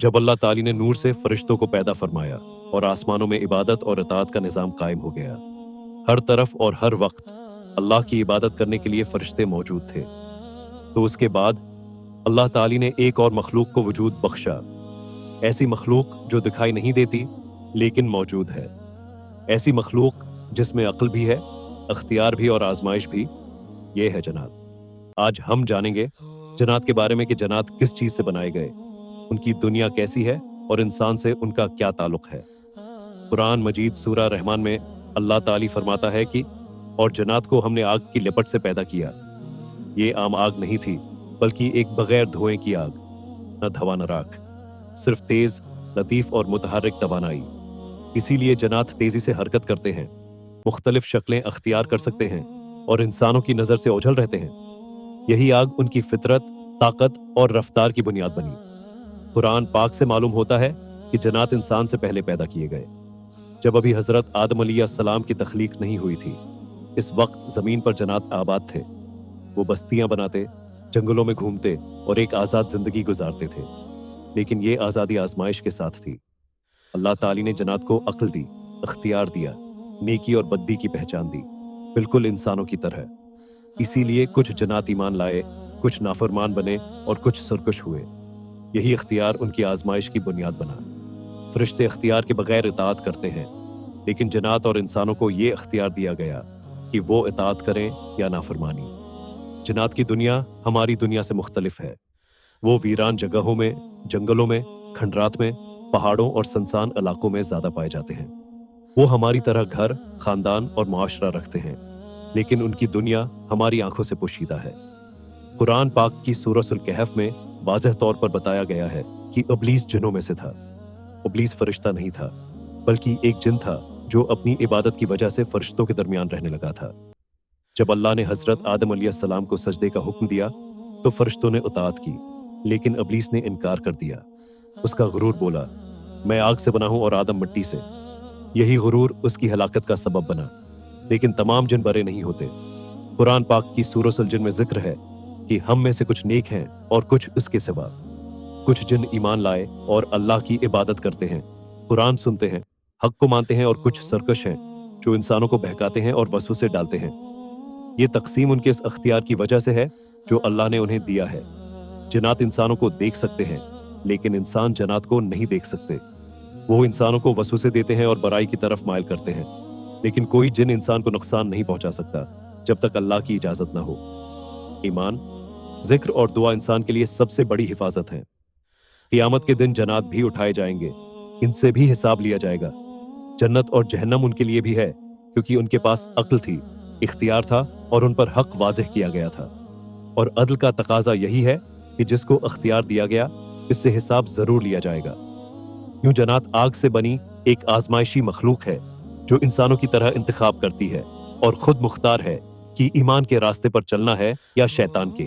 जब अल्लाह ताली ने नूर से फरिश्तों को पैदा फरमाया और आसमानों में इबादत और इताअत का निज़ाम कायम हो गया। हर तरफ और हर वक्त अल्लाह की इबादत करने के लिए फरिश्ते मौजूद थे। तो उसके बाद अल्लाह ताली ने एक और मखलूक को वजूद बख्शा, ऐसी मखलूक जो दिखाई नहीं देती लेकिन मौजूद है, ऐसी मखलूक जिसमें अक्ल भी है, अख्तियार भी और आजमाइश भी। ये है जन्नात। आज हम जानेंगे जन्नात के बारे में कि जन्नात किस चीज से बनाए गए, उनकी दुनिया कैसी है और इंसान से उनका क्या ताल्लुक है। कुरान मजीद सूरा रहमान में अल्लाह ताली फरमाता है कि और जन्नात को हमने आग की लिपट से पैदा किया। ये आम आग नहीं थी बल्कि एक बगैर धुएं की आग, न धवा न राख, सिर्फ तेज, लतीफ और मुतहर्रिक तवानाई। इसीलिए जन्नात तेजी से हरकत करते हैं, मुख्तलिफ शक्लें अख्तियार कर सकते हैं और इंसानों की नजर से ओझल रहते हैं। यही आग उनकी फितरत, ताकत और रफ्तार की बुनियाद बनी। कुरान पाक से मालूम होता है कि जन्नात इंसान से पहले पैदा किए गए, जब अभी हजरत आदम अलैहिस्सलाम की तख्लीक नहीं हुई थी। इस वक्त जमीन पर जन्नात आबाद थे। वो बस्तियां बनाते, जंगलों में घूमते और एक आजाद जिंदगी गुजारते थे। लेकिन ये आजादी आजमाइश के साथ थी। अल्लाह ताली ने जन्नात को अक्ल दी, अख्तियार दिया, नेकी और बद्दी की पहचान दी, बिल्कुल इंसानों की तरह। इसीलिए कुछ जन्नात ईमान लाए, कुछ नाफरमान बने और कुछ सरकश हुए। यही इख्तियार उनकी आजमाइश की बुनियाद बना। फरिश्ते इख्तियार के बगैर इताअत करते हैं, लेकिन जन्नात और इंसानों को ये इख्तियार दिया गया कि वो इताअत करें या नाफरमानी। जन्नात की दुनिया हमारी दुनिया से मुख्तलिफ है। वो वीरान जगहों में, जंगलों में, खंडरात में, पहाड़ों और सुनसान इलाकों में ज्यादा पाए जाते हैं। वो हमारी तरह घर, खानदान और मुआशरा रखते हैं, लेकिन उनकी दुनिया हमारी आंखों से पोशीदा है। कुरान पाक की सूरह कहफ में वाज़ेह तौर पर बताया गया है कि इब्लीस जिन्नों में से था। इब्लीस फरिश्ता नहीं था, बल्कि एक जिन था जो अपनी इबादत की वजह से फरिश्तों के दरमियान रहने लगा था। जब अल्लाह ने हजरत आदम अलैहिस्सलाम को सजदे का हुक्म दिया तो फरिश्तों ने इताअत की, लेकिन इब्लीस ने इनकार कर दिया। उसका गुरूर बोला, मैं आग से बना हूं और आदम मिट्टी से। यही गुरूर उसकी हलाकत का सबब बना। लेकिन तमाम जिन बरे नहीं होते। कुरान पाक की सूरह जिन में जिक्र है कि हम में से कुछ नेक हैं और कुछ उसके सिवा। कुछ जिन ईमान लाए और अल्लाह की इबादत करते हैं, कुरान सुनते हैं, हक को मानते हैं, और कुछ सरकश हैं जो इंसानों को बहकाते हैं और वसवसे डालते हैं। ये तकसीम उनके इस अख्तियार की वजह से है जो अल्लाह ने उन्हें दिया है। जन्नात इंसानों को देख सकते हैं, लेकिन इंसान जन्नात को नहीं देख सकते। वो इंसानों को वसवसे देते हैं और बुराई की तरफ माइल करते हैं, लेकिन कोई जिन इंसान को नुकसान नहीं पहुंचा सकता जब तक अल्लाह की इजाजत ना हो। ईमान, जिक्र और दुआ इंसान के लिए सबसे बड़ी हिफाजत है। क़ियामत के दिन जन्नात भी उठाए जाएंगे, इनसे भी हिसाब लिया जाएगा। जन्नत और जहन्नम उनके लिए भी है, क्योंकि उनके पास अक्ल थी, इख्तियार था और उन पर हक वाज़ेह किया गया था। और अदल का तकाजा यही है कि जिसको इख्तियार दिया गया, इससे हिसाब जरूर लिया जाएगा। यूं जन्नत आग से बनी एक आजमाइशी मखलूक है जो इंसानों की तरह इंतखाब करती है और खुद मुख्तार है कि ईमान के रास्ते पर चलना है या शैतान के।